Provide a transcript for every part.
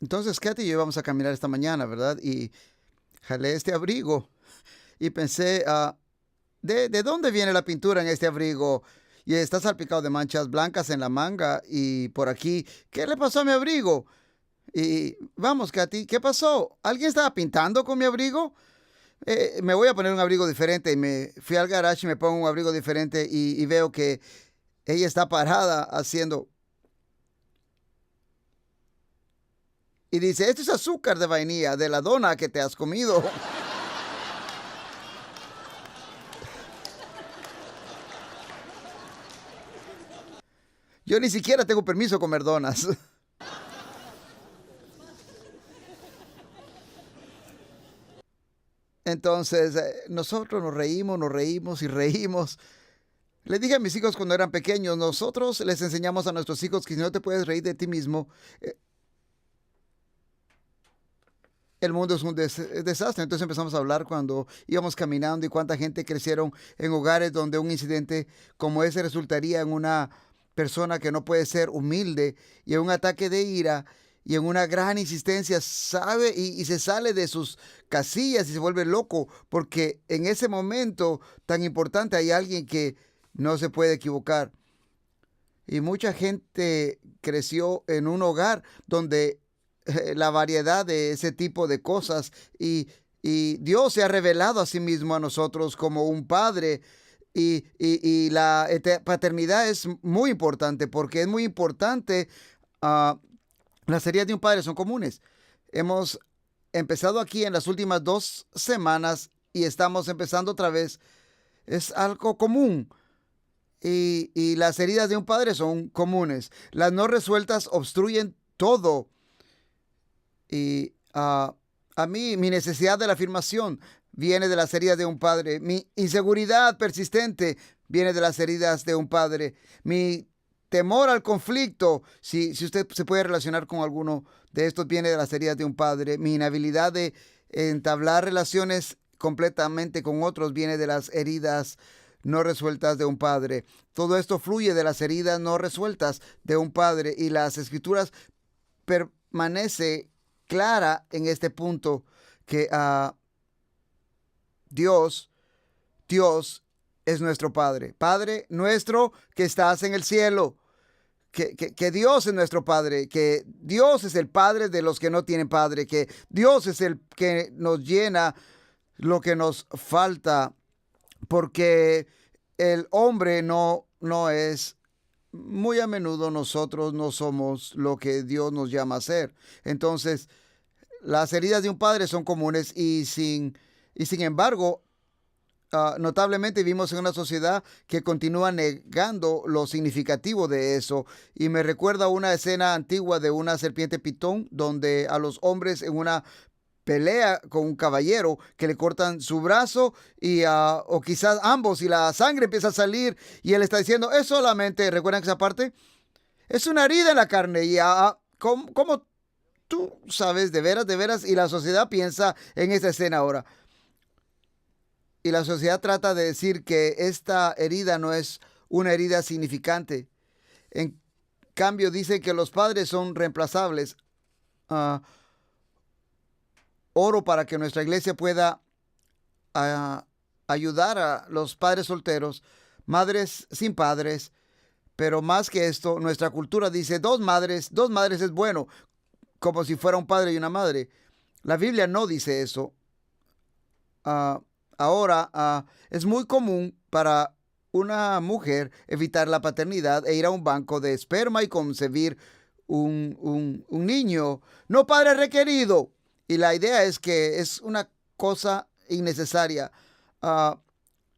Entonces, Katy y yo íbamos a caminar esta mañana, ¿verdad? Y jalé este abrigo y pensé, ¿de dónde viene la pintura en este abrigo? Y está salpicado de manchas blancas en la manga y por aquí. ¿Qué le pasó a mi abrigo? Y vamos, Katy, ¿qué pasó? ¿Alguien estaba pintando con mi abrigo? Me voy a poner un abrigo diferente. Y me fui al garage y me pongo un abrigo diferente y veo que ella está parada haciendo. Y dice, esto es azúcar de vainilla de la dona que te has comido. Yo ni siquiera tengo permiso de comer donas. Entonces, nosotros nos reímos y reímos. Le dije a mis hijos cuando eran pequeños, nosotros les enseñamos a nuestros hijos que si no te puedes reír de ti mismo, el mundo es un desastre. Entonces empezamos a hablar cuando íbamos caminando y cuánta gente crecieron en hogares donde un incidente como ese resultaría en una persona que no puede ser humilde y en un ataque de ira y en una gran insistencia, sabe y se sale de sus casillas y se vuelve loco porque en ese momento tan importante hay alguien que no se puede equivocar. Y mucha gente creció en un hogar donde la variedad de ese tipo de cosas y Dios se ha revelado a sí mismo a nosotros como un padre y la paternidad es muy importante porque es muy importante. uh, las heridas de un padre son comunes. Hemos empezado aquí en las últimas 2 semanas y estamos empezando otra vez. Es algo común. Y las heridas de un padre son comunes. Las no resueltas obstruyen todo. Y a mí, mi necesidad de la afirmación viene de las heridas de un padre. Mi inseguridad persistente viene de las heridas de un padre. Mi temor al conflicto, si usted se puede relacionar con alguno de estos, viene de las heridas de un padre. Mi inhabilidad de entablar relaciones completamente con otros viene de las heridas no resueltas de un padre. Todo esto fluye de las heridas no resueltas de un padre y las escrituras permanece clara en este punto que Dios, Dios es nuestro Padre. Padre nuestro que estás en el cielo. Que Dios es nuestro Padre, que Dios es el Padre de los que no tienen Padre, que Dios es el que nos llena lo que nos falta, porque el hombre no es, muy a menudo nosotros no somos lo que Dios nos llama a ser. Entonces, las heridas de un padre son comunes y sin embargo, notablemente vivimos en una sociedad que continúa negando lo significativo de eso. Y me recuerda una escena antigua de una serpiente pitón donde a los hombres en una pelea con un caballero que le cortan su brazo o quizás ambos y la sangre empieza a salir y él está diciendo, es solamente, ¿recuerdan esa parte? Es una herida en la carne y ¿cómo tú sabes de veras, y la sociedad piensa en esa escena ahora. Y la sociedad trata de decir que esta herida no es una herida significante. En cambio, dice que los padres son reemplazables. Uh, Oro para que nuestra iglesia pueda uh, ayudar a los padres solteros, madres sin padres. Pero más que esto, nuestra cultura dice dos madres es bueno, como si fuera un padre y una madre. La Biblia no dice eso. Uh, Ahora es muy común para una mujer evitar la paternidad e ir a un banco de esperma y concebir un niño no padre requerido. Y la idea es que es una cosa innecesaria. Uh,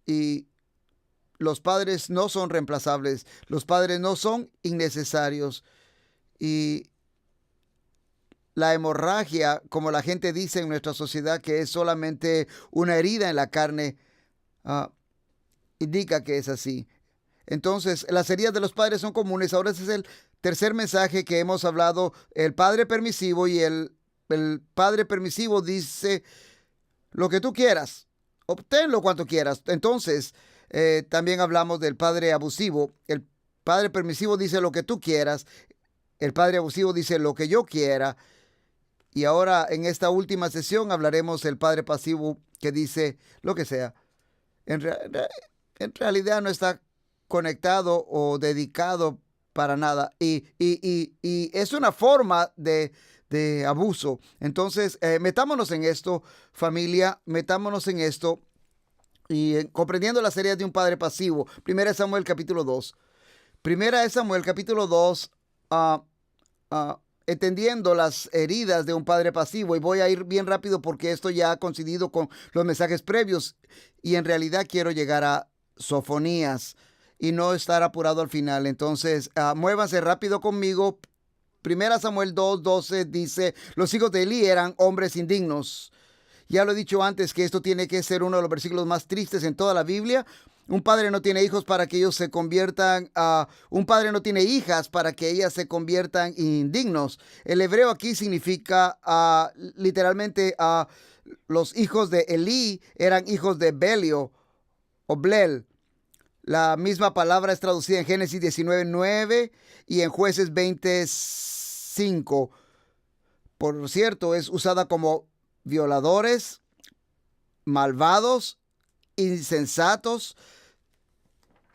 y los padres no son reemplazables. Los padres no son innecesarios. Y la hemorragia, como la gente dice en nuestra sociedad, que es solamente una herida en la carne, uh, indica que es así. Entonces, las heridas de los padres son comunes. Ahora ese es el tercer mensaje que hemos hablado. El padre permisivo y el padre permisivo dice lo que tú quieras, obténlo cuanto quieras. Entonces, también hablamos del padre abusivo. El padre permisivo dice lo que tú quieras. El padre abusivo dice lo que yo quiera. Y ahora en esta última sesión hablaremos del padre pasivo que dice lo que sea. En, en realidad no está conectado o dedicado para nada. Y es una forma de abuso. Entonces, metámonos en esto, familia, metámonos en esto y comprendiendo la seriedad de un padre pasivo. Primera de Samuel capítulo 2. Primera de Samuel capítulo 2. Entendiendo las heridas de un padre pasivo, y voy a ir bien rápido porque esto ya ha coincidido con los mensajes previos y en realidad quiero llegar a Sofonías y no estar apurado al final. Entonces, muévanse rápido conmigo. Primera Samuel 2:12 dice: los hijos de Elí eran hombres indignos. Ya lo he dicho antes que esto tiene que ser uno de los versículos más tristes en toda la Biblia. Un padre no tiene hijos para que ellos se conviertan un padre no tiene hijas para que ellas se conviertan indignos. El hebreo aquí significa literalmente los hijos de Elí eran hijos de Belio o Blel. La misma palabra es traducida en Génesis 19:9 y en Jueces 20:5. Por cierto, es usada como violadores, malvados, insensatos,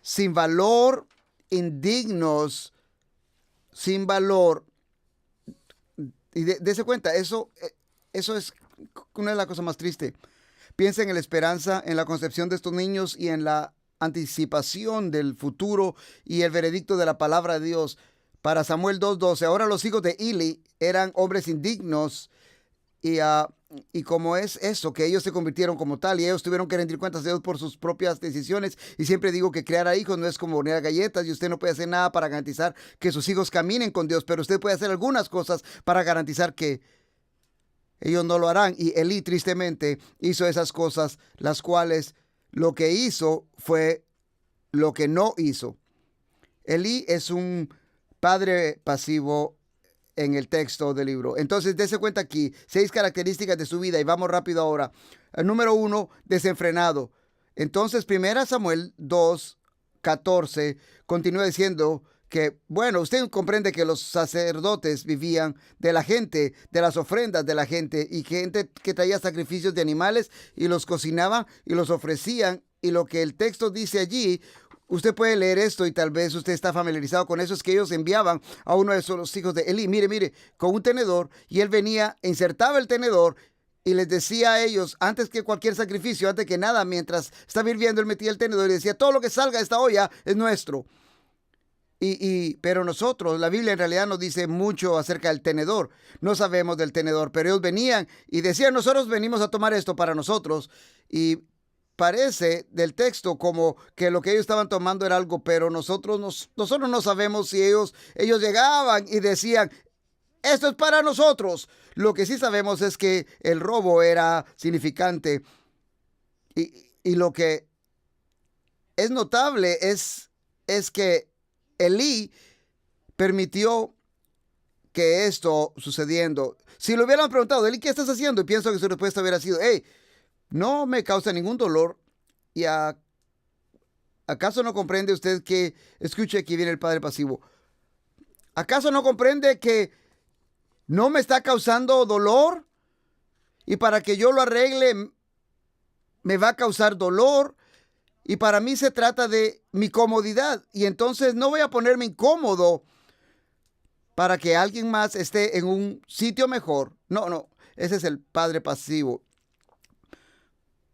sin valor, indignos, sin valor. Y dése cuenta, eso es una de las cosas más tristes. Piensa en la esperanza, en la concepción de estos niños y en la anticipación del futuro y el veredicto de la palabra de Dios. Para Samuel 2:12, ahora los hijos de Eli eran hombres indignos y como es eso, que ellos se convirtieron como tal y ellos tuvieron que rendir cuentas de Dios por sus propias decisiones. Y siempre digo que criar a hijos no es como hornear galletas y usted no puede hacer nada para garantizar que sus hijos caminen con Dios, pero usted puede hacer algunas cosas para garantizar que ellos no lo harán. Y Elí tristemente hizo esas cosas, las cuales lo que hizo fue lo que no hizo. Elí es un padre pasivo en el texto del libro. Entonces, dése cuenta aquí, 6 características de su vida y vamos rápido ahora. El número 1, desenfrenado. Entonces, 1 Samuel 2:14 continúa diciendo que, bueno, usted comprende que los sacerdotes vivían de la gente, de las ofrendas de la gente y gente que traía sacrificios de animales y los cocinaban y los ofrecían. Y lo que el texto dice allí, usted puede leer esto y tal vez usted está familiarizado con eso, es que ellos enviaban a uno de esos hijos de Elí, mire, con un tenedor, y él venía, insertaba el tenedor y les decía a ellos, antes que cualquier sacrificio, antes que nada, mientras estaba hirviendo, él metía el tenedor y decía, todo lo que salga de esta olla es nuestro. Pero nosotros, la Biblia en realidad nos dice mucho acerca del tenedor. No sabemos del tenedor, pero ellos venían y decían, nosotros venimos a tomar esto para nosotros. Y parece del texto como que lo que ellos estaban tomando era algo, pero nosotros no sabemos si ellos llegaban y decían, esto es para nosotros. Lo que sí sabemos es que el robo era significante. Y lo que es notable es que Elí permitió que esto sucediendo. Si lo hubieran preguntado, Elí, ¿qué estás haciendo? Y pienso que su respuesta hubiera sido, hey, no me causa ningún dolor. ¿Y acaso no comprende usted que, escuche, aquí viene el padre pasivo, acaso no comprende que no me está causando dolor? Y para que yo lo arregle, me va a causar dolor. Y para mí se trata de mi comodidad. Y entonces no voy a ponerme incómodo para que alguien más esté en un sitio mejor. No, ese es el padre pasivo.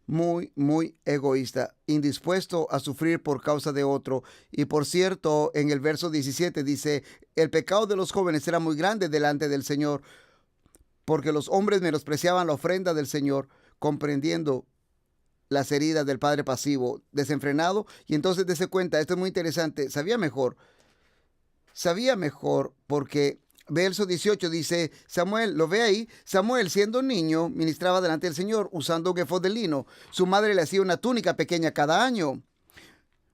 Muy, muy egoísta, indispuesto a sufrir por causa de otro. Y por cierto, en el verso 17 dice, el pecado de los jóvenes era muy grande delante del Señor, porque los hombres menospreciaban la ofrenda del Señor, comprendiendo las heridas del padre pasivo, desenfrenado. Y entonces dése cuenta, esto es muy interesante, sabía mejor porque verso 18 dice, Samuel, ¿lo ve ahí? Samuel, siendo un niño, ministraba delante del Señor usando un efod de lino. Su madre le hacía una túnica pequeña cada año.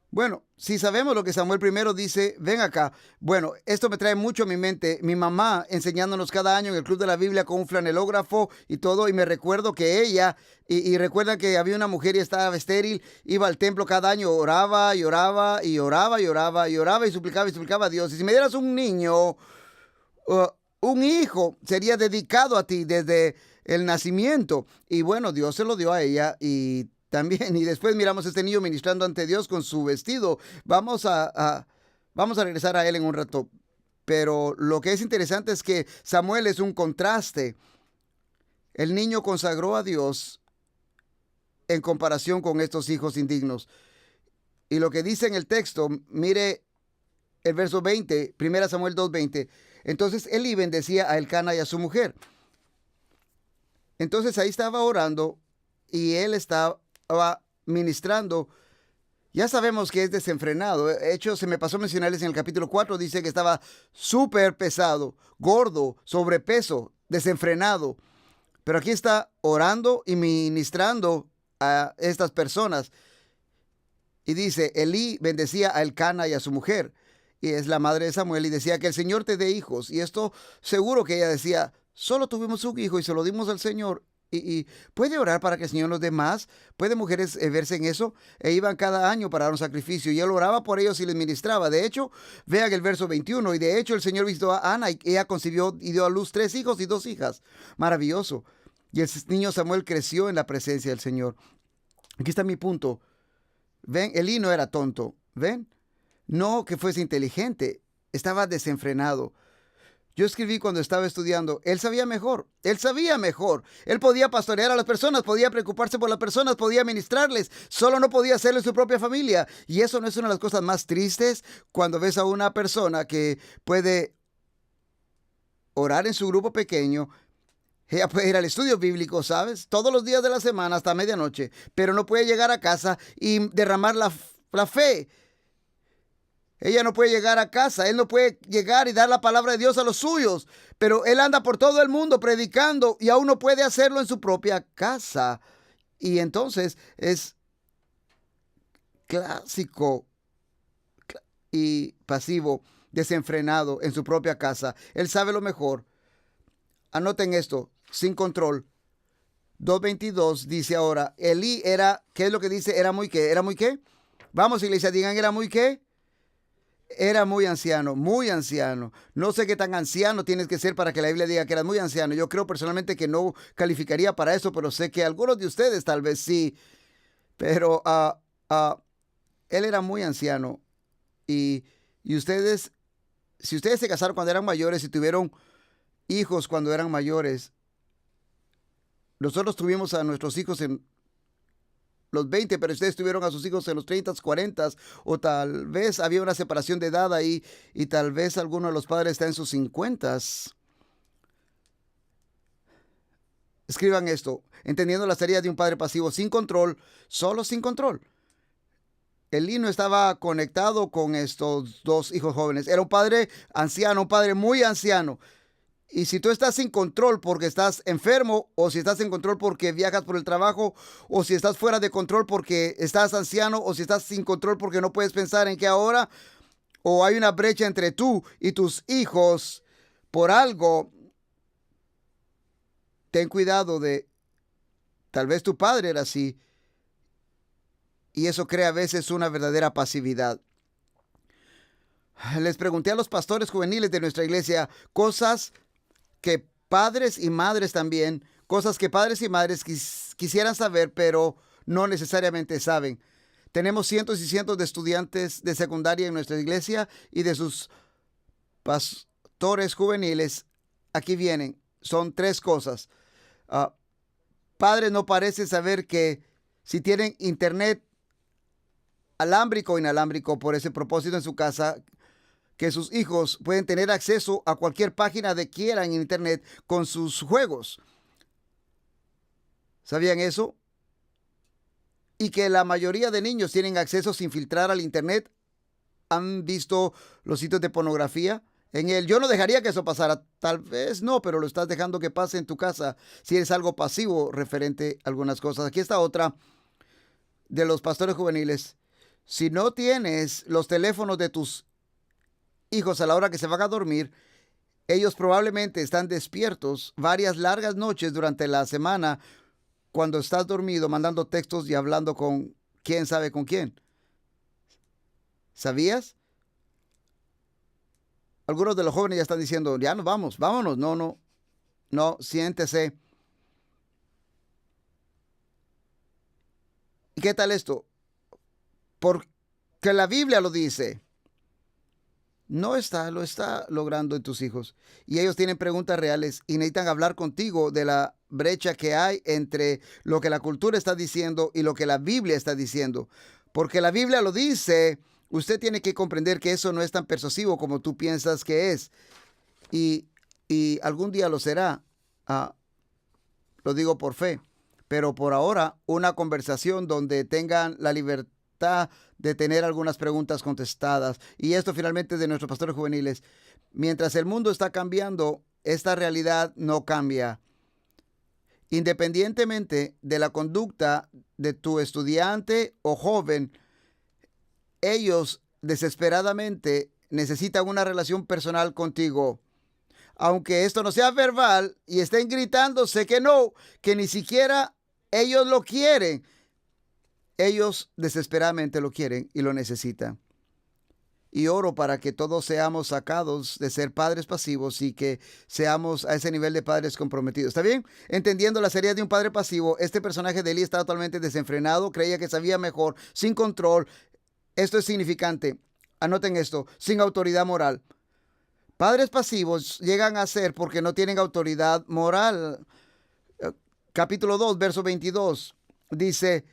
Bueno, si sabemos lo que Samuel primero dice, ven acá. Bueno, esto me trae mucho a mi mente. Mi mamá enseñándonos cada año en el Club de la Biblia con un flanelógrafo y todo. Y me recuerdo que ella, y recuerdan que había una mujer y estaba estéril, iba al templo cada año, oraba y oraba y oraba y oraba y oraba y suplicaba a Dios. Y si me dieras un niño, un hijo sería dedicado a ti desde el nacimiento. Y bueno, Dios se lo dio a ella y también, y después miramos a este niño ministrando ante Dios con su vestido. Vamos a regresar a él en un rato. Pero lo que es interesante es que Samuel es un contraste. El niño consagró a Dios en comparación con estos hijos indignos. Y lo que dice en el texto, mire el verso 20, 1 Samuel 2:20. Entonces Elí bendecía a Elcana y a su mujer. Entonces ahí estaba orando y él estaba ministrando. Ya sabemos que es desenfrenado. De hecho, se me pasó mencionarles en el capítulo 4, dice que estaba súper pesado, gordo, sobrepeso, desenfrenado. Pero aquí está orando y ministrando a estas personas. Y dice, Elí bendecía a Elcana y a su mujer. Y es la madre de Samuel y decía que el Señor te dé hijos. Y esto seguro que ella decía, solo tuvimos un hijo y se lo dimos al Señor. Y puede orar para que el Señor nos dé más. Puede mujeres verse en eso. E iban cada año para dar un sacrificio. Y él oraba por ellos y les ministraba. De hecho, vean el verso 21. Y de hecho el Señor visitó a Ana y ella concibió y dio a luz 3 hijos y 2 hijas. Maravilloso. Y el niño Samuel creció en la presencia del Señor. Aquí está mi punto. Ven, Elí no era tonto. ¿Ven? No que fuese inteligente. Estaba desenfrenado. Yo escribí cuando estaba estudiando, él sabía mejor, él sabía mejor. Él podía pastorear a las personas, podía preocuparse por las personas, podía ministrarles, solo no podía hacerlo en su propia familia. Y eso no es una de las cosas más tristes cuando ves a una persona que puede orar en su grupo pequeño. Ella puede ir al estudio bíblico, ¿sabes? Todos los días de la semana hasta medianoche, pero no puede llegar a casa y derramar la fe. Ella no puede llegar a casa, él no puede llegar y dar la palabra de Dios a los suyos, pero él anda por todo el mundo predicando y aún no puede hacerlo en su propia casa. Y entonces es clásico y pasivo, desenfrenado en su propia casa. Él sabe lo mejor. Anoten esto, sin control. 2:22 dice ahora, Elí era, ¿qué es lo que dice? ¿Era muy qué? ¿Era muy qué? Vamos, iglesia, digan, ¿era muy qué? Era muy anciano, muy anciano. No sé qué tan anciano tienes que ser para que la Biblia diga que eras muy anciano. Yo creo personalmente que no calificaría para eso, pero sé que algunos de ustedes tal vez sí. Pero él era muy anciano. Y, y ustedes, si ustedes se casaron cuando eran mayores y tuvieron hijos cuando eran mayores, nosotros tuvimos a nuestros hijos en los 20, pero ustedes tuvieron a sus hijos en los 30, 40, o tal vez había una separación de edad ahí y tal vez alguno de los padres está en sus 50. Escriban esto, entendiendo las tareas de un padre pasivo sin control, solo sin control. Elí no estaba conectado con estos 2 hijos jóvenes. Era un padre anciano, un padre muy anciano. Y si tú estás sin control porque estás enfermo, o si estás en control porque viajas por el trabajo, o si estás fuera de control porque estás anciano, o si estás sin control porque no puedes pensar en qué ahora, o hay una brecha entre tú y tus hijos por algo, ten cuidado de, tal vez tu padre era así, y eso crea a veces una verdadera pasividad. Les pregunté a los pastores juveniles de nuestra iglesia cosas que padres y madres también, cosas que padres y madres quisieran saber, pero no necesariamente saben. Tenemos cientos y cientos de estudiantes de secundaria en nuestra iglesia y de sus pastores juveniles. Aquí vienen, son 3 cosas. Padres no parecen saber que si tienen internet alámbrico o inalámbrico por ese propósito en su casa, que sus hijos pueden tener acceso a cualquier página que quieran en internet con sus juegos. ¿Sabían eso? Y que la mayoría de niños tienen acceso sin filtrar al internet. ¿Han visto los sitios de pornografía en él? Yo no dejaría que eso pasara. Tal vez no, pero lo estás dejando que pase en tu casa si eres algo pasivo referente a algunas cosas. Aquí está otra de los pastores juveniles. Si no tienes los teléfonos de tus hijos a la hora que se van a dormir, ellos probablemente están despiertos varias largas noches durante la semana cuando estás dormido, mandando textos y hablando con quién sabe con quién. ¿Sabías? Algunos de los jóvenes ya están diciendo, ya nos vamos, vámonos. No, no, no, siéntese. ¿Y qué tal esto? Porque la Biblia lo dice. No lo está logrando en tus hijos. Y ellos tienen preguntas reales y necesitan hablar contigo de la brecha que hay entre lo que la cultura está diciendo y lo que la Biblia está diciendo. Porque la Biblia lo dice, usted tiene que comprender que eso no es tan persuasivo como tú piensas que es. Y, y algún día lo será. Ah, lo digo por fe. Pero por ahora, una conversación donde tengan la libertad de tener algunas preguntas contestadas. Y esto finalmente de nuestros pastores juveniles. Mientras el mundo está cambiando, esta realidad no cambia. Independientemente de la conducta de tu estudiante o joven, ellos desesperadamente necesitan una relación personal contigo. Aunque esto no sea verbal y estén gritándose que no, que ni siquiera ellos lo quieren. Ellos desesperadamente lo quieren y lo necesitan. Y oro para que todos seamos sacados de ser padres pasivos y que seamos a ese nivel de padres comprometidos. ¿Está bien? Entendiendo la seriedad de un padre pasivo, este personaje de Eli está totalmente desenfrenado, creía que sabía mejor, sin control. Esto es significante. Anoten esto, sin autoridad moral. Padres pasivos llegan a ser porque no tienen autoridad moral. Capítulo 2, verso 22. Dice,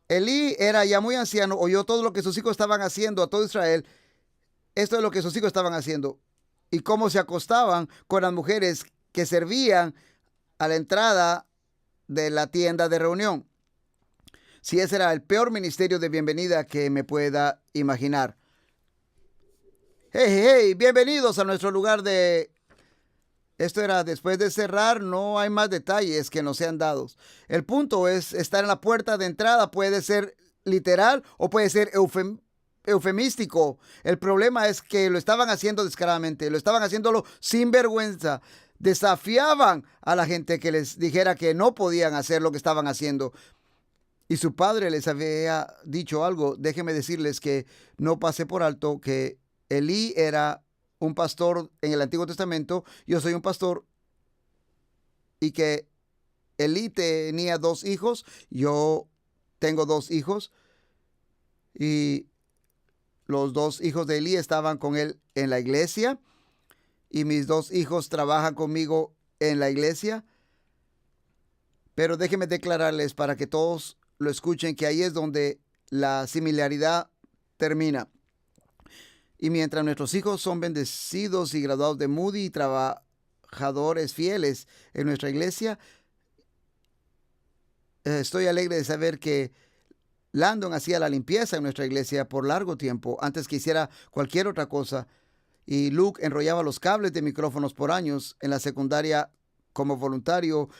Elí era ya muy anciano, oyó todo lo que sus hijos estaban haciendo a todo Israel. Esto es lo que sus hijos estaban haciendo. Y cómo se acostaban con las mujeres que servían a la entrada de la tienda de reunión. Si ese era el peor ministerio de bienvenida que me pueda imaginar. Hey, hey, hey, bienvenidos a nuestro lugar de... Esto era después de cerrar, no hay más detalles que nos sean dados. El punto es estar en la puerta de entrada, puede ser literal o puede ser eufemístico. El problema es que lo estaban haciendo descaradamente, lo estaban haciéndolo sin vergüenza. Desafiaban a la gente que les dijera que no podían hacer lo que estaban haciendo. Y su padre les había dicho algo. Déjenme decirles que no pasé por alto que Elí era un pastor en el Antiguo Testamento. Yo soy un pastor y que Elí tenía 2 hijos. Yo tengo 2 hijos y los 2 hijos de Elí estaban con él en la iglesia y mis 2 hijos trabajan conmigo en la iglesia. Pero déjenme declararles para que todos lo escuchen que ahí es donde la similaridad termina. Y mientras nuestros hijos son bendecidos y graduados de Moody y trabajadores fieles en nuestra iglesia, estoy alegre de saber que Landon hacía la limpieza en nuestra iglesia por largo tiempo, antes que hiciera cualquier otra cosa. Y Luke enrollaba los cables de micrófonos por años en la secundaria como voluntario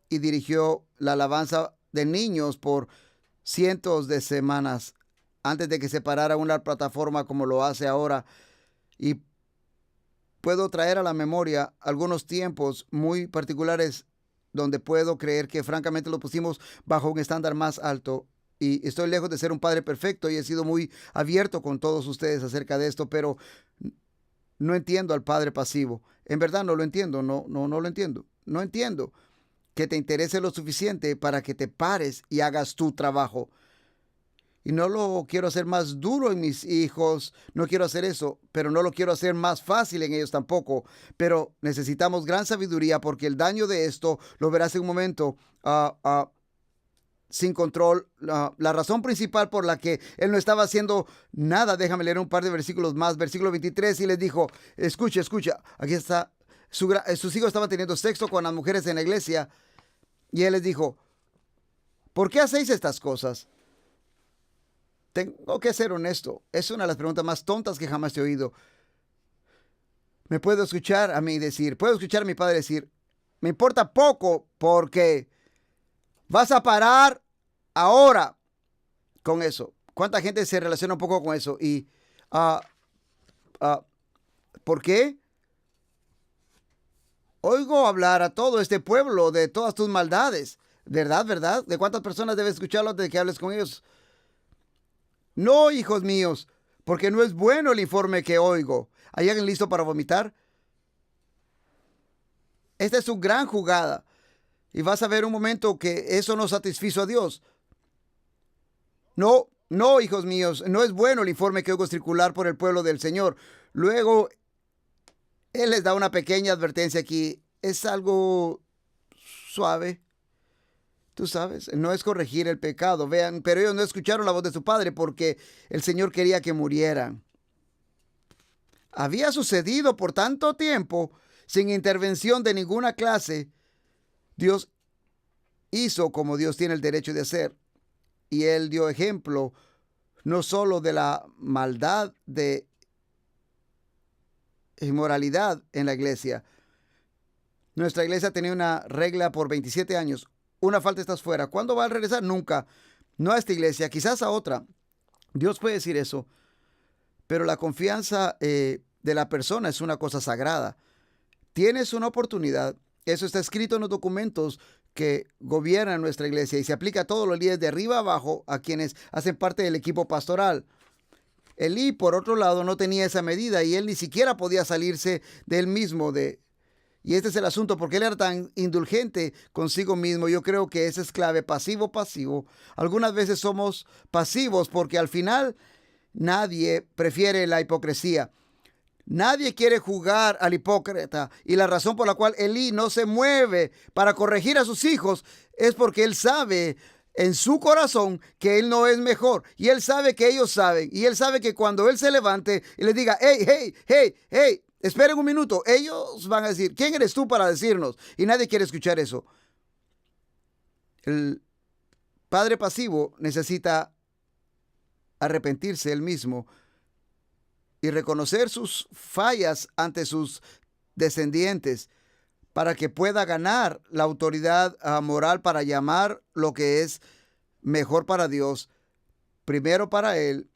y dirigió la alabanza de niños por cientos de semanas antes de que se parara una plataforma como lo hace ahora. Y puedo traer a la memoria algunos tiempos muy particulares donde puedo creer que francamente lo pusimos bajo un estándar más alto. Y estoy lejos de ser un padre perfecto y he sido muy abierto con todos ustedes acerca de esto, pero no entiendo al padre pasivo. En verdad no lo entiendo, no lo entiendo. No entiendo que te interese lo suficiente para que te pares y hagas tu trabajo. Y no lo quiero hacer más duro en mis hijos, no quiero hacer eso, pero no lo quiero hacer más fácil en ellos tampoco. Pero necesitamos gran sabiduría porque el daño de esto lo verás en un momento. Sin control, la razón principal por la que él no estaba haciendo nada, déjame leer un par de versículos más, versículo 23, y les dijo, escucha, aquí está, sus hijos estaban teniendo sexo con las mujeres en la iglesia, y él les dijo, ¿por qué hacéis estas cosas? Tengo que ser honesto, es una de las preguntas más tontas que jamás he oído. Me puedo escuchar a mí decir, puedo escuchar a mi padre decir, me importa poco porque vas a parar ahora con eso. ¿Cuánta gente se relaciona un poco con eso? Y, ¿por qué? Oigo hablar a todo este pueblo de todas tus maldades. ¿Verdad, ¿De cuántas personas debes escucharlo antes de que hables con ellos? No, hijos míos, porque no es bueno el informe que oigo. ¿Hay alguien listo para vomitar? Esta es su gran jugada. Y vas a ver un momento que eso no satisfizo a Dios. No, no, hijos míos, no es bueno el informe que oigo circular por el pueblo del Señor. Luego, Él les da una pequeña advertencia aquí. Es algo suave. Tú sabes, no es corregir el pecado. Vean, pero ellos no escucharon la voz de su padre porque el Señor quería que murieran. Había sucedido por tanto tiempo sin intervención de ninguna clase. Dios hizo como Dios tiene el derecho de hacer. Y Él dio ejemplo no solo de la maldad de inmoralidad en la iglesia. Nuestra iglesia tenía una regla por 27 años. Una falta estás fuera. ¿Cuándo va a regresar? Nunca. No a esta iglesia, quizás a otra. Dios puede decir eso. Pero la confianza de la persona es una cosa sagrada. Tienes una oportunidad. Eso está escrito en los documentos que gobiernan nuestra iglesia y se aplica a todos los líderes de arriba abajo, a quienes hacen parte del equipo pastoral. Elí, por otro lado, no tenía esa medida y él ni siquiera podía salirse de él mismo. Y este es el asunto, porque él era tan indulgente consigo mismo. Yo creo que esa es clave, pasivo. Algunas veces somos pasivos porque al final nadie prefiere la hipocresía. Nadie quiere jugar al hipócrita, y la razón por la cual Elí no se mueve para corregir a sus hijos es porque él sabe en su corazón que él no es mejor, y él sabe que ellos saben, y él sabe que cuando él se levante y les diga, hey, esperen un minuto, ellos van a decir, ¿quién eres tú para decirnos? Y nadie quiere escuchar eso. El padre pasivo necesita arrepentirse él mismo y reconocer sus fallas ante sus descendientes para que pueda ganar la autoridad moral para llamar lo que es mejor para Dios, primero para él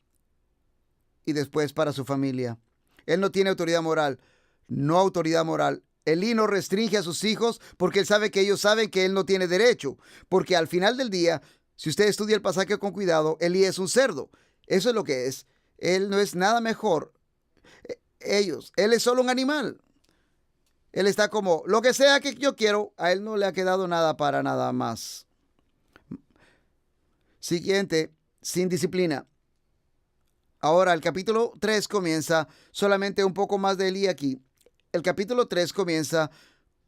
y después para su familia. Él no tiene autoridad moral, no autoridad moral. Elí no restringe a sus hijos porque él sabe que ellos saben que él no tiene derecho, porque al final del día, si usted estudia el pasaje con cuidado, Elí es un cerdo. Eso es lo que es. Él no es nada mejor. Él es solo un animal. Él está como, lo que sea que yo quiero, a él no le ha quedado nada para nada más. Siguiente, sin disciplina. Ahora el capítulo 3 comienza, solamente un poco más de Elí aquí. El capítulo 3 comienza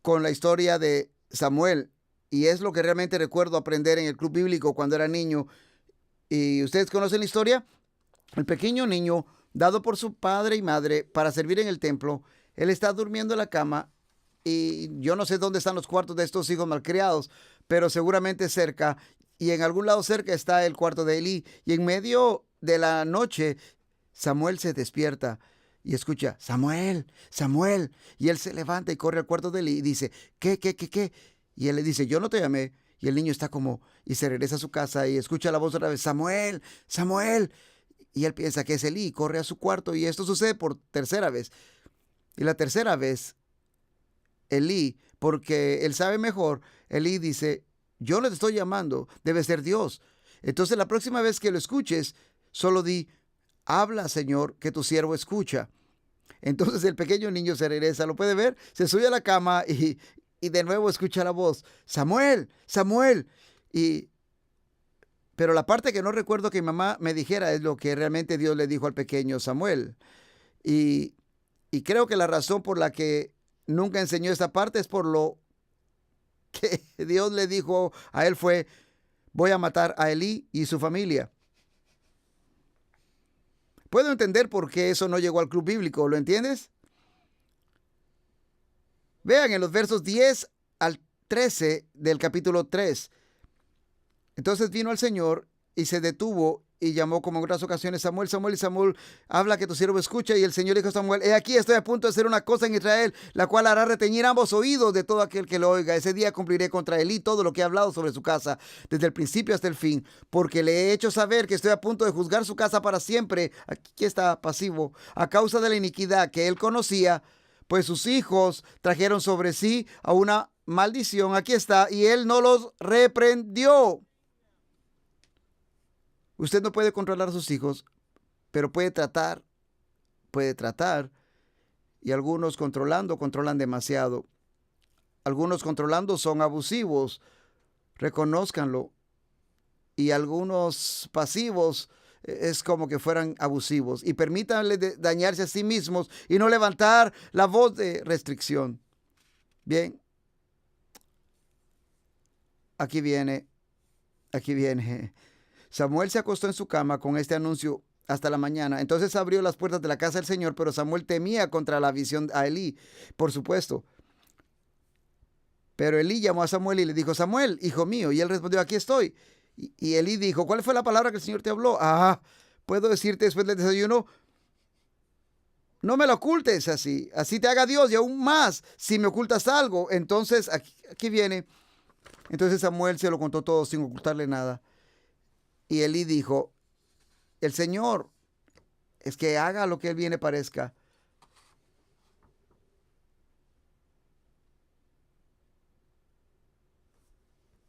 con la historia de Samuel, y es lo que realmente recuerdo aprender en el club bíblico cuando era niño. ¿Y ustedes conocen la historia? El pequeño niño, dado por su padre y madre para servir en el templo, él está durmiendo en la cama, y yo no sé dónde están los cuartos de estos hijos malcriados, pero seguramente cerca, y en algún lado cerca está el cuarto de Elí, y en medio de la noche Samuel se despierta y escucha, Samuel, Samuel, y él se levanta y corre al cuarto de Elí y dice, ¿Qué? Y él le dice, yo no te llamé, y el niño está como, y se regresa a su casa y escucha la voz otra vez, Samuel, Samuel, y él piensa que es Elí y corre a su cuarto, y esto sucede por tercera vez. Y la tercera vez, Elí, porque él sabe mejor, Elí dice, yo no te estoy llamando, debe ser Dios. Entonces la próxima vez que lo escuches, solo di, habla, Señor, que tu siervo escucha. Entonces el pequeño niño se regresa, ¿lo puede ver? Se sube a la cama y de nuevo escucha la voz, Samuel, Samuel. Pero la parte que no recuerdo que mi mamá me dijera es lo que realmente Dios le dijo al pequeño Samuel. Y, y creo que la razón por la que nunca enseñó esta parte es por lo que Dios le dijo a él fue, voy a matar a Elí y su familia. Puedo entender por qué eso no llegó al club bíblico, ¿lo entiendes? Vean en los versos 10 al 13 del capítulo 3. Entonces vino el Señor y se detuvo y llamó como en otras ocasiones, Samuel, Samuel, y Samuel, habla que tu siervo escucha. Y el Señor dijo a Samuel, he aquí estoy a punto de hacer una cosa en Israel, la cual hará reteñir ambos oídos de todo aquel que lo oiga. Ese día cumpliré contra Elí todo lo que he hablado sobre su casa, desde el principio hasta el fin, porque le he hecho saber que estoy a punto de juzgar su casa para siempre. Aquí está pasivo, a causa de la iniquidad que él conocía, pues sus hijos trajeron sobre sí a una maldición. Aquí está, y él no los reprendió. Usted no puede controlar a sus hijos, pero puede tratar, y algunos controlan demasiado. Algunos controlando son abusivos, reconózcanlo, y algunos pasivos es como que fueran abusivos, y permítanle dañarse a sí mismos y no levantar la voz de restricción. Bien, aquí viene. Samuel se acostó en su cama con este anuncio hasta la mañana. Entonces abrió las puertas de la casa del Señor, pero Samuel temía contra la visión a Elí, por supuesto. Pero Elí llamó a Samuel y le dijo: Samuel, hijo mío. Y él respondió: aquí estoy. Y Elí dijo: ¿cuál fue la palabra que el Señor te habló? Puedo decirte después del desayuno: no me lo ocultes así. Así te haga Dios, y aún más, si me ocultas algo. Entonces, aquí viene. Entonces Samuel se lo contó todo sin ocultarle nada. Y Elí dijo: el Señor es que haga lo que él viene parezca.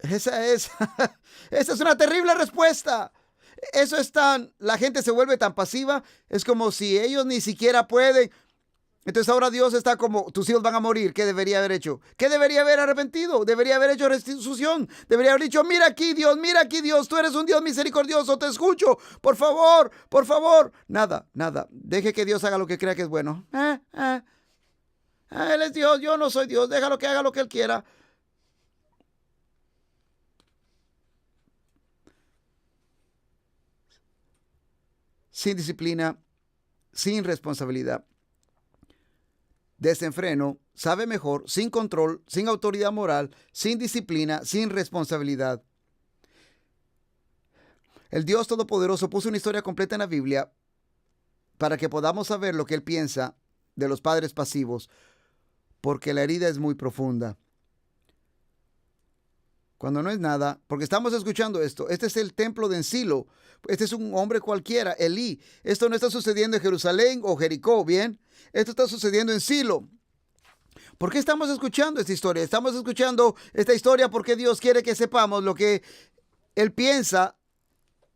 Esa es, esa es una terrible respuesta. La gente se vuelve tan pasiva, es como si ellos ni siquiera pueden. Entonces ahora Dios está como: tus hijos van a morir. ¿Qué debería haber hecho? ¿Qué debería haber arrepentido? Debería haber hecho restitución. Debería haber dicho: mira aquí Dios, tú eres un Dios misericordioso, te escucho, por favor, por favor. Nada. Deje que Dios haga lo que crea que es bueno. Él es Dios, yo no soy Dios, déjalo que haga lo que él quiera. Sin disciplina, sin responsabilidad, desenfreno, sabe mejor, sin control, sin autoridad moral, sin disciplina, sin responsabilidad. El Dios Todopoderoso puso una historia completa en la Biblia para que podamos saber lo que Él piensa de los padres pasivos, porque la herida es muy profunda. Cuando no es nada, porque estamos escuchando esto. Este es el templo de Silo. Este es un hombre cualquiera, Elí. Esto no está sucediendo en Jerusalén o Jericó, ¿bien? Esto está sucediendo en Silo. ¿Por qué estamos escuchando esta historia? Estamos escuchando esta historia porque Dios quiere que sepamos lo que Él piensa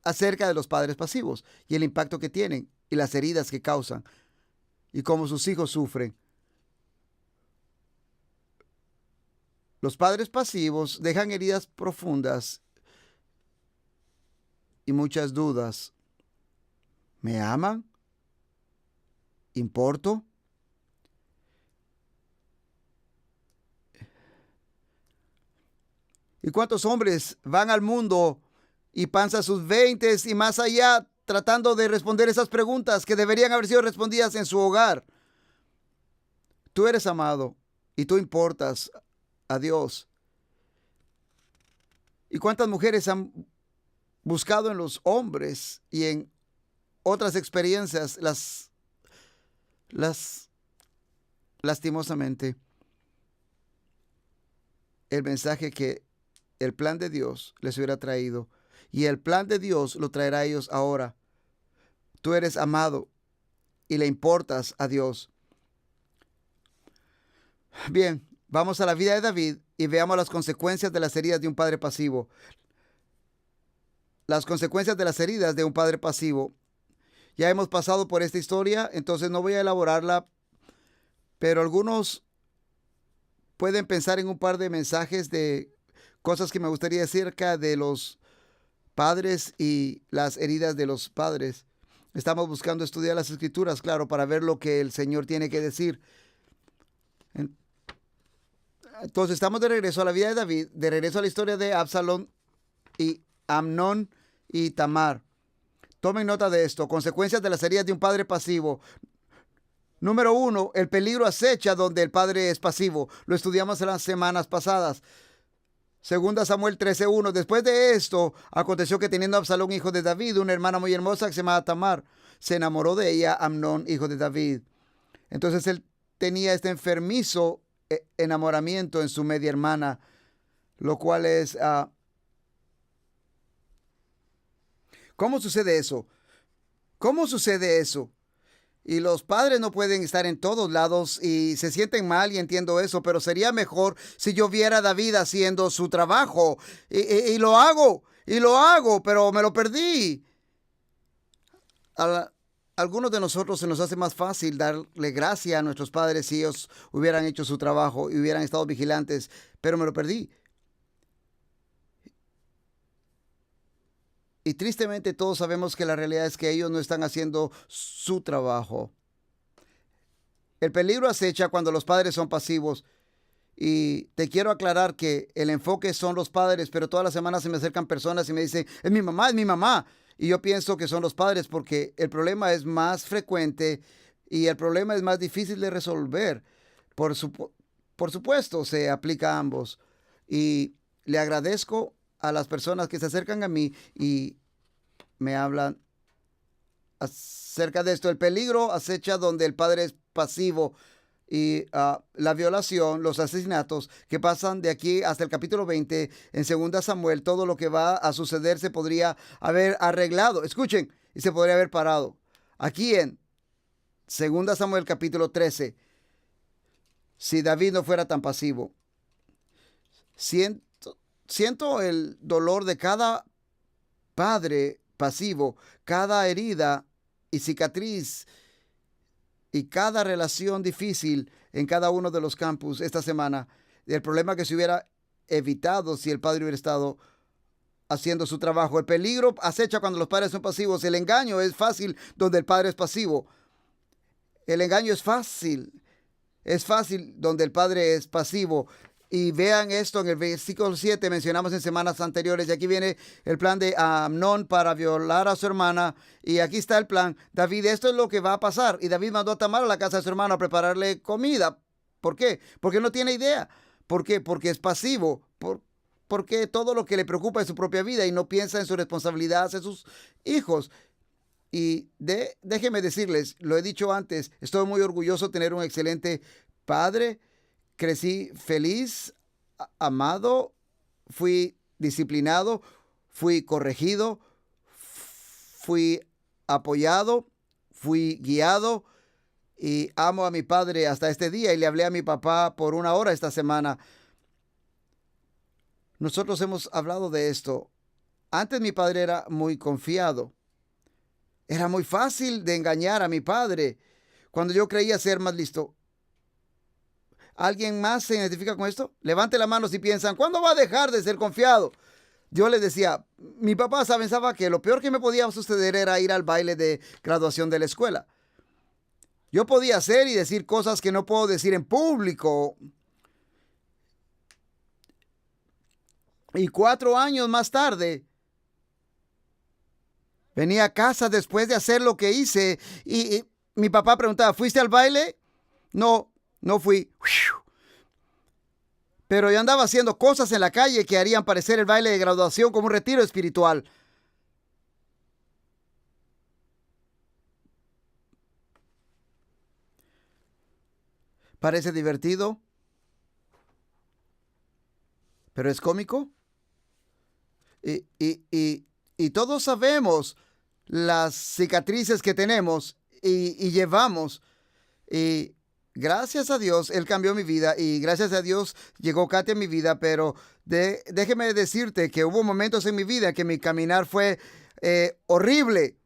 acerca de los padres pasivos y el impacto que tienen y las heridas que causan y cómo sus hijos sufren. Los padres pasivos dejan heridas profundas y muchas dudas. ¿Me aman? ¿Importo? ¿Y cuántos hombres van al mundo y pasan sus 20 y más allá tratando de responder esas preguntas que deberían haber sido respondidas en su hogar? Tú eres amado y tú importas a Dios. ¿Y cuántas mujeres han buscado en los hombres y en otras experiencias lastimosamente el mensaje que el plan de Dios les hubiera traído? Y el plan de Dios lo traerá a ellos ahora. Tú eres amado y le importas a Dios. Bien, vamos a la vida de David y veamos las consecuencias de las heridas de un padre pasivo. Las consecuencias de las heridas de un padre pasivo. Ya hemos pasado por esta historia, entonces no voy a elaborarla, pero algunos pueden pensar en un par de mensajes de cosas que me gustaría decir acerca de los padres y las heridas de los padres. Estamos buscando estudiar las escrituras, claro, para ver lo que el Señor tiene que decir. Entonces estamos de regreso a la vida de David, de regreso a la historia de Absalón y Amnón y Tamar. Tomen nota de esto: consecuencias de las heridas de un padre pasivo. Número 1, el peligro acecha donde el padre es pasivo. Lo estudiamos en las semanas pasadas. Segunda Samuel 13:1. Después de esto, aconteció que teniendo Absalón, hijo de David, una hermana muy hermosa que se llamaba Tamar, se enamoró de ella Amnón, hijo de David. Entonces él tenía este enfermizo enamoramiento en su media hermana, lo cual es... ¿Cómo sucede eso? ¿Cómo sucede eso? Y los padres no pueden estar en todos lados y se sienten mal, y entiendo eso, pero sería mejor si yo viera a David haciendo su trabajo. Y lo hago, pero me lo perdí. Algunos de nosotros se nos hace más fácil darle gracia a nuestros padres si ellos hubieran hecho su trabajo y hubieran estado vigilantes, pero me lo perdí. Y tristemente todos sabemos que la realidad es que ellos no están haciendo su trabajo. El peligro acecha cuando los padres son pasivos. Y te quiero aclarar que el enfoque son los padres, pero todas las semanas se me acercan personas y me dicen, es mi mamá, es mi mamá. Y yo pienso que son los padres porque el problema es más frecuente y el problema es más difícil de resolver. Por, supu- por supuesto, se aplica a ambos. Y le agradezco a las personas que se acercan a mí y me hablan acerca de esto. El peligro acecha donde el padre es pasivo y la violación, los asesinatos que pasan de aquí hasta el capítulo 20 en 2 Samuel, todo lo que va a suceder se podría haber arreglado. Escuchen, y se podría haber parado. Aquí en 2 Samuel capítulo 13, si David no fuera tan pasivo. Siento el dolor de cada padre pasivo, cada herida y cicatriz y cada relación difícil en cada uno de los campus esta semana. El problema que se hubiera evitado si el padre hubiera estado haciendo su trabajo. El peligro acecha cuando los padres son pasivos. El engaño es fácil donde el padre es pasivo. El engaño es fácil. Es fácil donde el padre es pasivo. Y vean esto en el versículo 7, mencionamos en semanas anteriores, y aquí viene el plan de Amnón para violar a su hermana, y aquí está el plan. David, esto es lo que va a pasar, y David mandó a Tamar a la casa de su hermano a prepararle comida. ¿Por qué? Porque no tiene idea. ¿Por qué? Porque es pasivo. Porque todo lo que le preocupa es su propia vida y no piensa en su responsabilidad hacia sus hijos. Y déjenme decirles, lo he dicho antes, estoy muy orgulloso de tener un excelente padre. Crecí feliz, amado, fui disciplinado, fui corregido, fui apoyado, fui guiado y amo a mi padre hasta este día y le hablé a mi papá por 1 hora esta semana. Nosotros hemos hablado de esto. Antes mi padre era muy confiado. Era muy fácil de engañar a mi padre cuando yo creía ser más listo. ¿Alguien más se identifica con esto? Levante la mano si piensan, ¿cuándo va a dejar de ser confiado? Yo les decía, mi papá pensaba que lo peor que me podía suceder era ir al baile de graduación de la escuela. Yo podía hacer y decir cosas que no puedo decir en público. Y 4 años más tarde, venía a casa después de hacer lo que hice y mi papá preguntaba, ¿fuiste al baile? No, no fui. Pero yo andaba haciendo cosas en la calle que harían parecer el baile de graduación como un retiro espiritual. Parece divertido, pero es cómico. Y, y, y, y todos sabemos las cicatrices que tenemos y llevamos. Y gracias a Dios, Él cambió mi vida y gracias a Dios llegó Katy a mi vida, pero déjeme decirte que hubo momentos en mi vida que mi caminar fue horrible.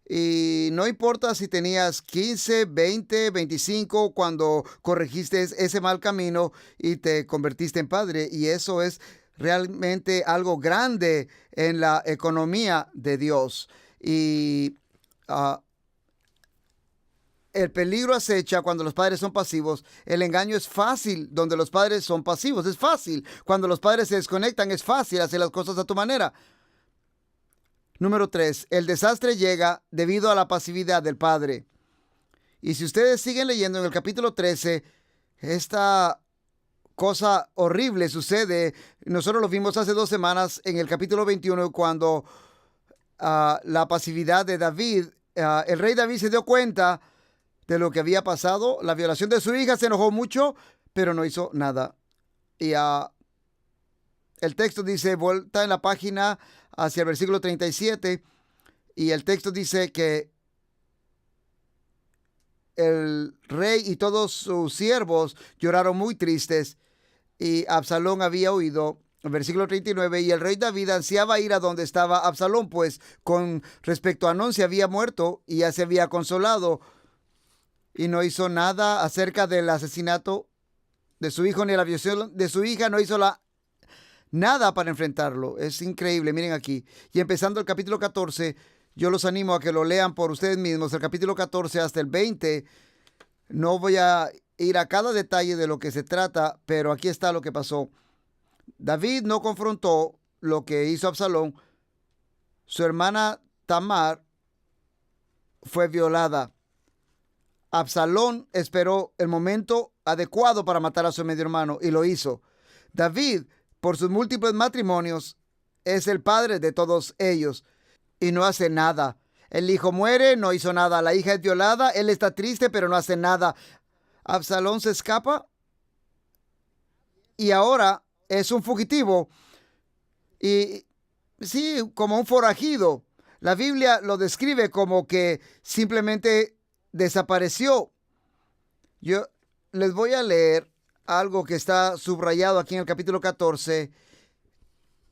Y no importa si tenías 15, 20, 25, cuando corregiste ese mal camino y te convertiste en padre. Y eso es realmente algo grande en la economía de Dios. Y uh, el peligro acecha cuando los padres son pasivos. El engaño es fácil donde los padres son pasivos. Es fácil. Cuando los padres se desconectan, es fácil hacer las cosas a tu manera. Número 3. El desastre llega debido a la pasividad del padre. Y si ustedes siguen leyendo en el capítulo 13, esta cosa horrible sucede. Nosotros lo vimos hace 2 semanas en el capítulo 21 cuando la pasividad de David, el rey David se dio cuenta de lo que había pasado, la violación de su hija, se enojó mucho, pero no hizo nada. Y el texto dice, vuelta en la página hacia el versículo 37, y el texto dice que el rey y todos sus siervos lloraron muy tristes, y Absalón había huido Versículo 39, y el rey David ansiaba ir a donde estaba Absalón, pues con respecto a Amnón se había muerto y ya se había consolado y no hizo nada acerca del asesinato de su hijo ni la violación de su hija, no hizo nada para enfrentarlo. Es increíble, miren aquí. Y empezando el capítulo 14, yo los animo a que lo lean por ustedes mismos, el capítulo 14 hasta el 20. No voy a ir a cada detalle de lo que se trata, pero aquí está lo que pasó. David no confrontó lo que hizo Absalón. Su hermana Tamar fue violada. Absalón esperó el momento adecuado para matar a su medio hermano y lo hizo. David, por sus múltiples matrimonios, es el padre de todos ellos y no hace nada. El hijo muere, no hizo nada. La hija es violada, él está triste, pero no hace nada. Absalón se escapa y ahora es un fugitivo y sí, como un forajido. La Biblia lo describe como que simplemente desapareció. Yo les voy a leer algo que está subrayado aquí en el capítulo 14.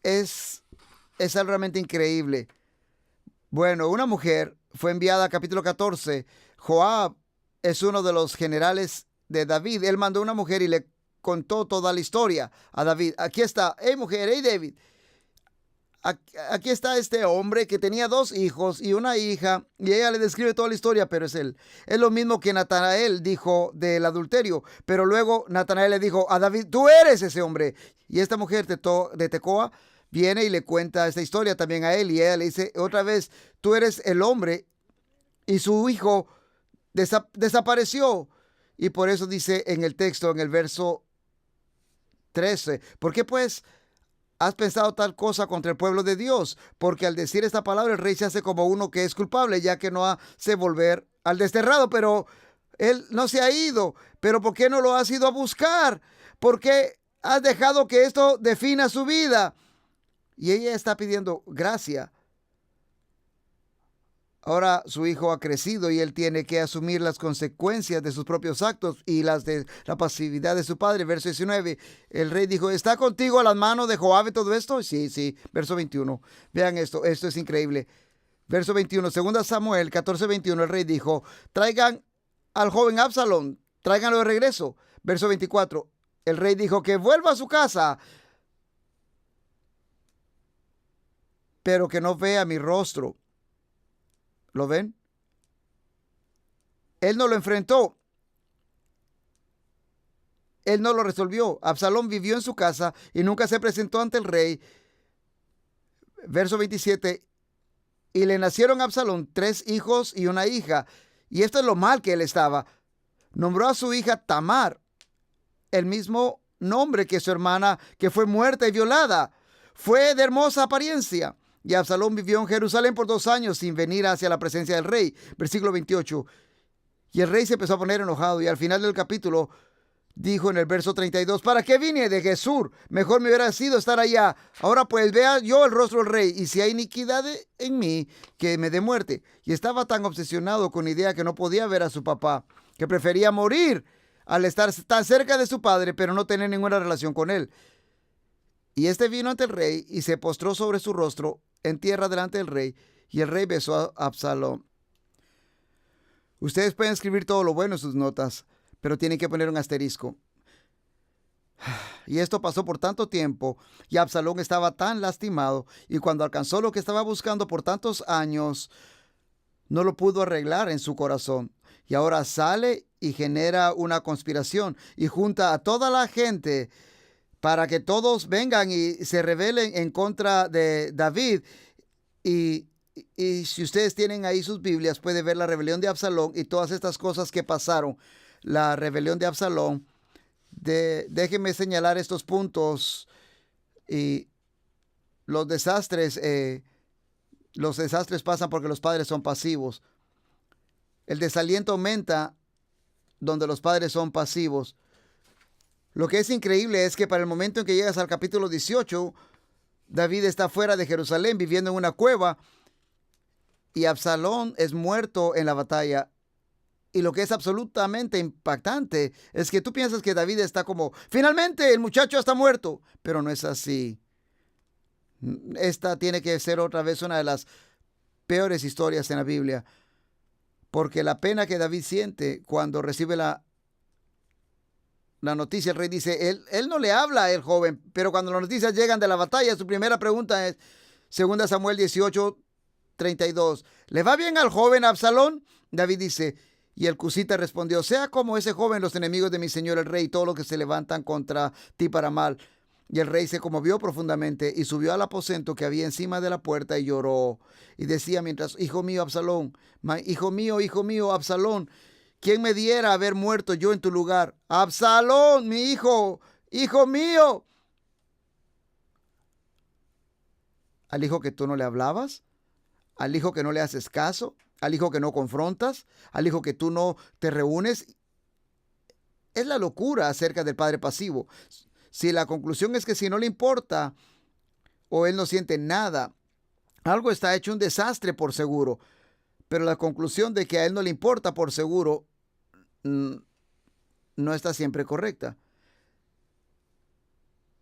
Es algo realmente increíble. Bueno, una mujer fue enviada al capítulo 14. Joab es uno de los generales de David. Él mandó a una mujer y le contó toda la historia a David. Aquí está, hey mujer, hey David. Aquí está este hombre que tenía 2 hijos y una hija, y ella le describe toda la historia, pero es él. Es lo mismo que Natanael dijo del adulterio, pero luego Natanael le dijo a David, tú eres ese hombre. Y esta mujer de Tecoa viene y le cuenta esta historia también a él, y ella le dice otra vez, tú eres el hombre, y su hijo desapareció. Y por eso dice en el texto, en el verso 13, ¿por qué pues has pensado tal cosa contra el pueblo de Dios? Porque al decir esta palabra el rey se hace como uno que es culpable, ya que no hace volver al desterrado, pero él no se ha ido. ¿Pero por qué no lo has ido a buscar? ¿Por qué has dejado que esto defina su vida? Y ella está pidiendo gracia. Ahora su hijo ha crecido y él tiene que asumir las consecuencias de sus propios actos y las de la pasividad de su padre. Verso 19, el rey dijo, ¿está contigo a las manos de Joab y todo esto? Sí, sí. Verso 21, vean esto es increíble. Verso 21, segunda Samuel 14:21, el rey dijo, traigan al joven Absalón, tráiganlo de regreso. Verso 24, el rey dijo que vuelva a su casa, pero que no vea mi rostro. ¿Lo ven? Él no lo enfrentó. Él no lo resolvió. Absalón vivió en su casa y nunca se presentó ante el rey. Verso 27. Y le nacieron a Absalón 3 hijos y una hija. Y esto es lo mal que él estaba. Nombró a su hija Tamar, el mismo nombre que su hermana, que fue muerta y violada. Fue de hermosa apariencia. Y Absalón vivió en Jerusalén por 2 años sin venir hacia la presencia del rey. Versículo 28. Y el rey se empezó a poner enojado y al final del capítulo dijo en el verso 32, ¿para qué vine de Gesur? Mejor me hubiera sido estar allá. Ahora pues vea yo el rostro del rey y si hay iniquidad en mí, que me dé muerte. Y estaba tan obsesionado con la idea que no podía ver a su papá, que prefería morir al estar tan cerca de su padre, pero no tener ninguna relación con él. Y este vino ante el rey y se postró sobre su rostro en tierra delante del rey, y el rey besó a Absalón. Ustedes pueden escribir todo lo bueno en sus notas, pero tienen que poner un asterisco. Y esto pasó por tanto tiempo, y Absalón estaba tan lastimado, y cuando alcanzó lo que estaba buscando por tantos años, no lo pudo arreglar en su corazón. Y ahora sale y genera una conspiración, y junta a toda la gente para que todos vengan y se rebelen en contra de David. Y si ustedes tienen ahí sus Biblias, pueden ver la rebelión de Absalón y todas estas cosas que pasaron. La rebelión de Absalón. Déjenme señalar estos puntos y los desastres pasan porque los padres son pasivos. El desaliento aumenta donde los padres son pasivos. Lo que es increíble es que para el momento en que llegas al capítulo 18, David está fuera de Jerusalén viviendo en una cueva y Absalón es muerto en la batalla. Y lo que es absolutamente impactante es que tú piensas que David está como, finalmente el muchacho está muerto, pero no es así. Esta tiene que ser otra vez una de las peores historias en la Biblia, porque la pena que David siente cuando recibe la noticia, el rey dice, él no le habla a el joven, pero cuando las noticias llegan de la batalla, su primera pregunta es, 2 Samuel 18:32, ¿le va bien al joven Absalón? David dice, y el cusita respondió, sea como ese joven los enemigos de mi señor el rey, todos los que se levantan contra ti para mal. Y el rey se conmovió profundamente y subió al aposento que había encima de la puerta y lloró. Y decía mientras, hijo mío, Absalón, hijo mío, Absalón, ¿quién me diera haber muerto yo en tu lugar? Absalón, mi hijo mío. Al hijo que tú no le hablabas, al hijo que no le haces caso, al hijo que no confrontas, al hijo que tú no te reúnes. Es la locura acerca del padre pasivo. Si la conclusión es que si no le importa o él no siente nada, algo está hecho un desastre por seguro. Pero la conclusión de que a él no le importa por seguro no está siempre correcta.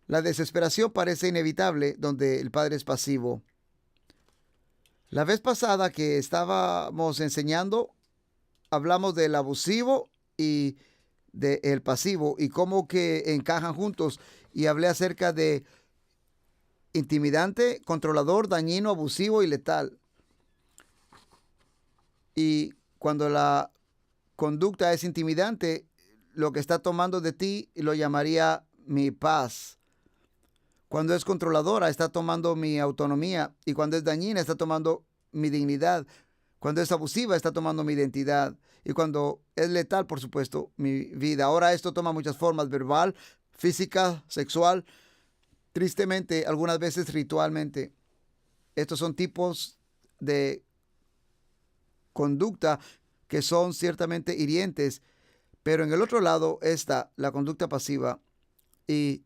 La desesperación parece inevitable donde el padre es pasivo. La vez pasada que estábamos enseñando, hablamos del abusivo y del pasivo y cómo que encajan juntos. Y hablé acerca de intimidante, controlador, dañino, abusivo y letal. Y cuando la conducta es intimidante, lo que está tomando de ti lo llamaría mi paz. Cuando es controladora, está tomando mi autonomía. Y cuando es dañina, está tomando mi dignidad. Cuando es abusiva, está tomando mi identidad. Y cuando es letal, por supuesto, mi vida. Ahora esto toma muchas formas: verbal, física, sexual, tristemente, algunas veces ritualmente. Estos son tipos de conducta que son ciertamente hirientes. Pero en el otro lado está la conducta pasiva. Y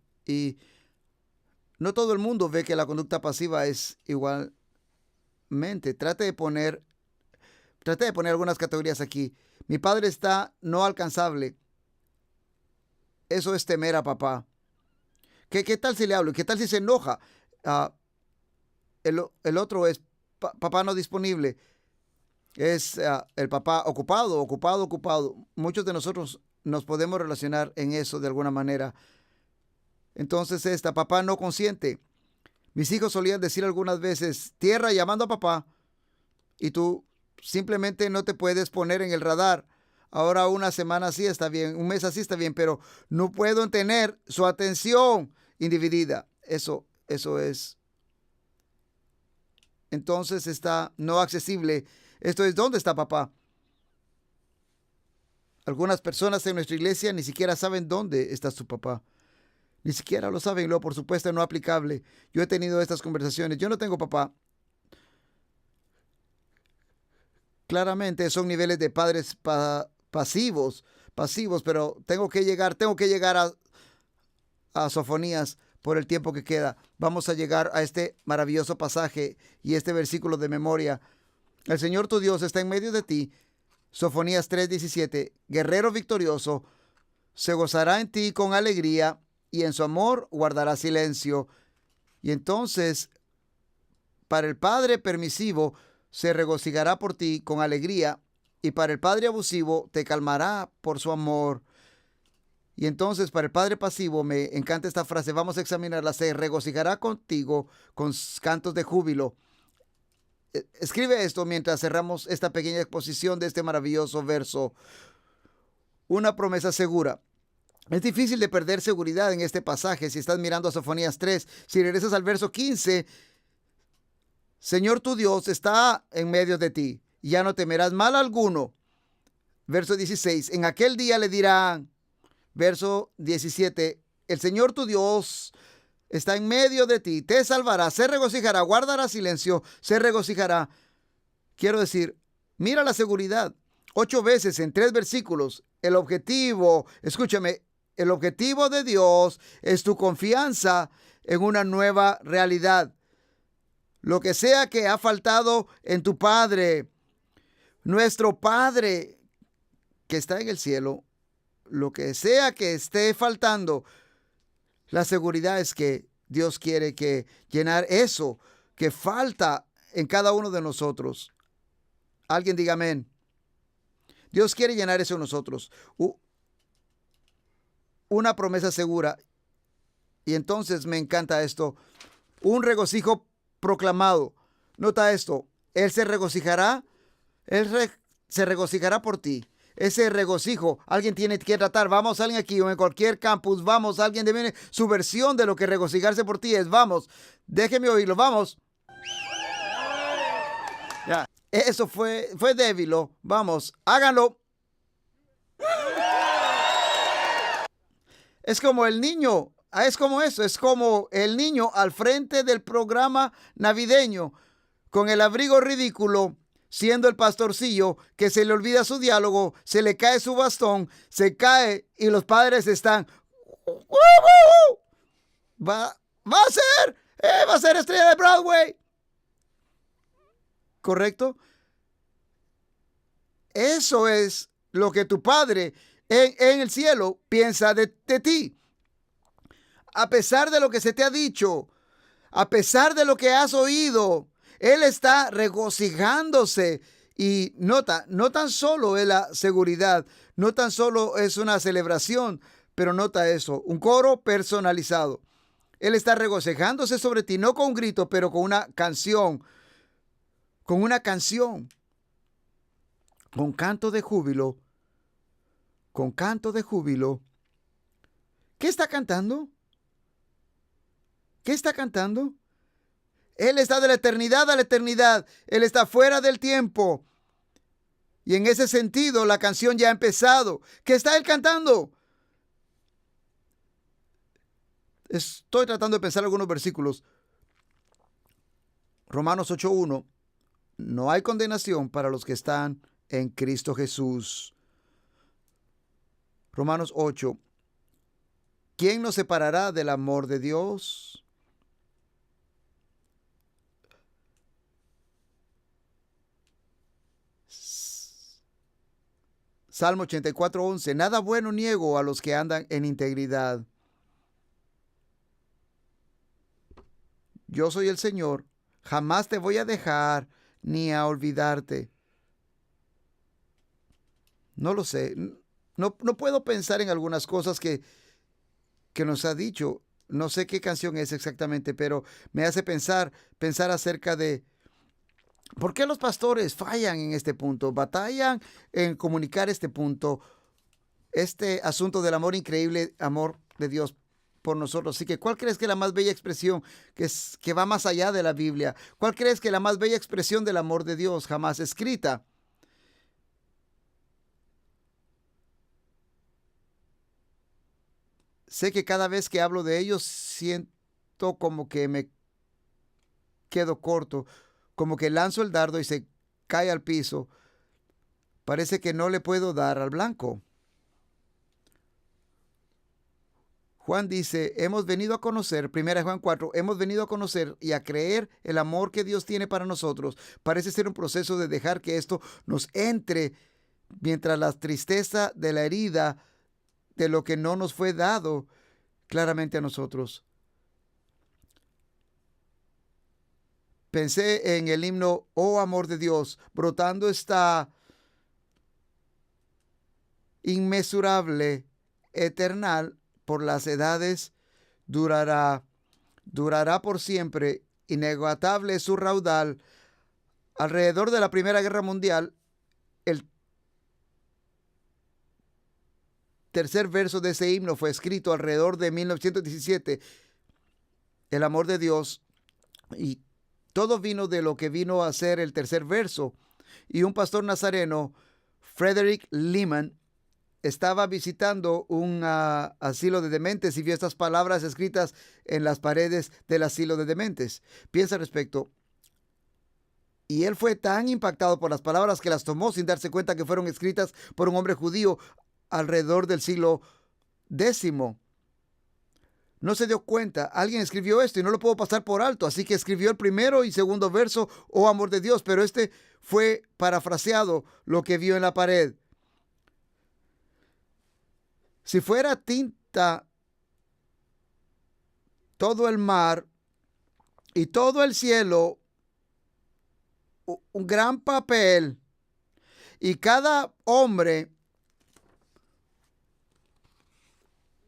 no todo el mundo ve que la conducta pasiva es igualmente. Trate de poner algunas categorías aquí. Mi padre está no alcanzable. Eso es temer a papá. ¿Qué tal si le hablo? ¿Qué tal si se enoja? El otro es papá no disponible. Es el papá ocupado. Muchos de nosotros nos podemos relacionar en eso de alguna manera. Entonces papá no consciente. Mis hijos solían decir algunas veces, tierra llamando a papá. Y tú simplemente no te puedes poner en el radar. Ahora una semana así está bien, un mes así está bien, pero no puedo tener su atención individida. Eso es. Entonces está no accesible. Esto es, ¿dónde está papá? Algunas personas en nuestra iglesia ni siquiera saben dónde está su papá. Ni siquiera lo saben. Luego, por supuesto, no aplicable. Yo he tenido estas conversaciones. Yo no tengo papá. Claramente son niveles de padres pasivos, pero tengo que llegar a Sofonías por el tiempo que queda. Vamos a llegar a este maravilloso pasaje y este versículo de memoria. El Señor tu Dios está en medio de ti. Sofonías 3:17. Guerrero victorioso, se gozará en ti con alegría y en su amor guardará silencio. Y entonces, para el padre permisivo, se regocijará por ti con alegría, y para el padre abusivo te calmará por su amor. Y entonces para el padre pasivo, me encanta esta frase, vamos a examinarla, se regocijará contigo con cantos de júbilo. Escribe esto mientras cerramos esta pequeña exposición de este maravilloso verso. Una promesa segura. Es difícil de perder seguridad en este pasaje si estás mirando a Sofonías 3. Si regresas al verso 15, Señor tu Dios está en medio de ti, ya no temerás mal alguno. Verso 16, en aquel día le dirán, verso 17, el Señor tu Dios está en medio de ti, te salvará, se regocijará, guardará silencio, se regocijará. Quiero decir, mira la seguridad. 8 veces en 3 versículos. El objetivo, escúchame, el objetivo de Dios es tu confianza en una nueva realidad. Lo que sea que ha faltado en tu Padre, nuestro Padre, que está en el cielo, lo que sea que esté faltando, la seguridad es que Dios quiere que llenar eso que falta en cada uno de nosotros. Alguien diga amén. Dios quiere llenar eso en nosotros. Una promesa segura. Y entonces me encanta esto. Un regocijo proclamado. Nota esto. Él se regocijará. Se regocijará por ti. Ese regocijo, alguien tiene que tratar. Vamos, alguien aquí o en cualquier campus. Vamos, alguien debe. Su versión de lo que regocijarse por ti es. Vamos, déjeme oírlo. Vamos. Ya. Eso fue débil. Vamos, háganlo. Es como el niño. Es como eso. Es como el niño al frente del programa navideño con el abrigo ridículo, siendo el pastorcillo, que se le olvida su diálogo, se le cae su bastón, se cae y los padres están. Va a ser estrella de Broadway. ¿Correcto? Eso es lo que tu padre en el cielo piensa de ti. A pesar de lo que se te ha dicho, a pesar de lo que has oído, Él está regocijándose. Y nota, no tan solo es la seguridad, no tan solo es una celebración, pero nota eso, un coro personalizado. Él está regocijándose sobre ti, no con un grito, pero con una canción. Con una canción. Con canto de júbilo. Con canto de júbilo. ¿Qué está cantando? ¿Qué está cantando? Él está de la eternidad a la eternidad. Él está fuera del tiempo. Y en ese sentido, la canción ya ha empezado. ¿Qué está él cantando? Estoy tratando de pensar algunos versículos. Romanos 8:1. No hay condenación para los que están en Cristo Jesús. Romanos 8. ¿Quién nos separará del amor de Dios? Salmo 84:11. Nada bueno niego a los que andan en integridad. Yo soy el Señor. Jamás te voy a dejar ni a olvidarte. No lo sé. No puedo pensar en algunas cosas que nos ha dicho. No sé qué canción es exactamente, pero me hace pensar acerca de por qué los pastores fallan en este punto, batallan en comunicar este punto, este asunto del amor increíble, amor de Dios por nosotros. Así que, ¿cuál crees que es la más bella expresión que va más allá de la Biblia? ¿Cuál crees que es la más bella expresión del amor de Dios jamás escrita? Sé que cada vez que hablo de ellos siento como que me quedo corto, como que lanzo el dardo y se cae al piso. Parece que no le puedo dar al blanco. Juan dice, hemos venido a conocer, 1 Juan 4, hemos venido a conocer y a creer el amor que Dios tiene para nosotros. Parece ser un proceso de dejar que esto nos entre mientras la tristeza de la herida de lo que no nos fue dado claramente a nosotros. Pensé en el himno Oh amor de Dios, brotando esta inmesurable, eternal, por las edades, durará por siempre, inagotable es su raudal. Alrededor de la Primera Guerra Mundial, el tercer verso de ese himno fue escrito alrededor de 1917. El amor de Dios, y todo vino de lo que vino a ser el tercer verso. Y un pastor nazareno, Frederick Lehman, estaba visitando un asilo de dementes y vio estas palabras escritas en las paredes del asilo de dementes. Piensa al respecto. Y él fue tan impactado por las palabras que las tomó sin darse cuenta que fueron escritas por un hombre judío alrededor del siglo X. No se dio cuenta. Alguien escribió esto y no lo puedo pasar por alto. Así que escribió el primero y segundo verso, oh amor de Dios. Pero este fue parafraseado lo que vio en la pared. Si fuera tinta todo el mar y todo el cielo, un gran papel, y cada hombre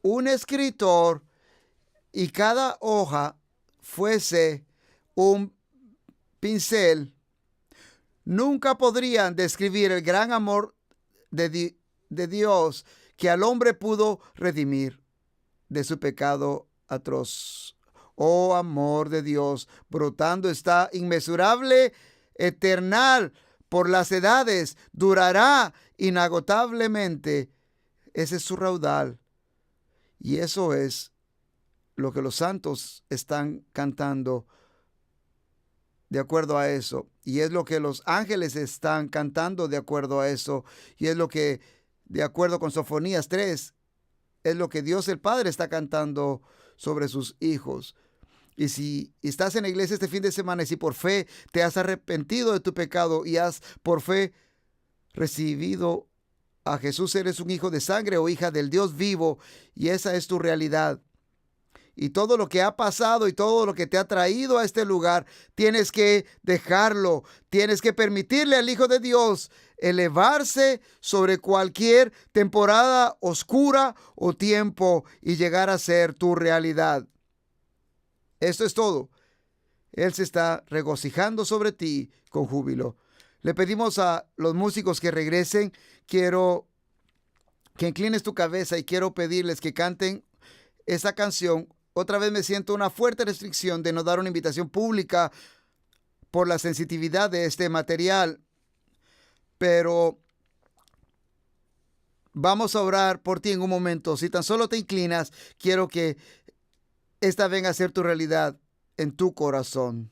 un escritor, y cada hoja fuese un pincel, nunca podrían describir el gran amor de Dios que al hombre pudo redimir de su pecado atroz. Oh amor de Dios, brotando está inmesurable, eternal, por las edades, durará inagotablemente. Ese es su raudal. Y eso es lo que los santos están cantando de acuerdo a eso. Y es lo que los ángeles están cantando de acuerdo a eso. Y es lo que, de acuerdo con Sofonías 3, es lo que Dios el Padre está cantando sobre sus hijos. Y si estás en la iglesia este fin de semana y si por fe te has arrepentido de tu pecado y has por fe recibido a Jesús, eres un hijo de sangre o hija del Dios vivo, y esa es tu realidad. Y todo lo que ha pasado y todo lo que te ha traído a este lugar, tienes que dejarlo. Tienes que permitirle al Hijo de Dios elevarse sobre cualquier temporada oscura o tiempo y llegar a ser tu realidad. Esto es todo. Él se está regocijando sobre ti con júbilo. Le pedimos a los músicos que regresen. Quiero que inclines tu cabeza y quiero pedirles que canten esa canción. Otra vez me siento una fuerte restricción de no dar una invitación pública por la sensitividad de este material, pero vamos a orar por ti en un momento. Si tan solo te inclinas, quiero que esta venga a ser tu realidad en tu corazón.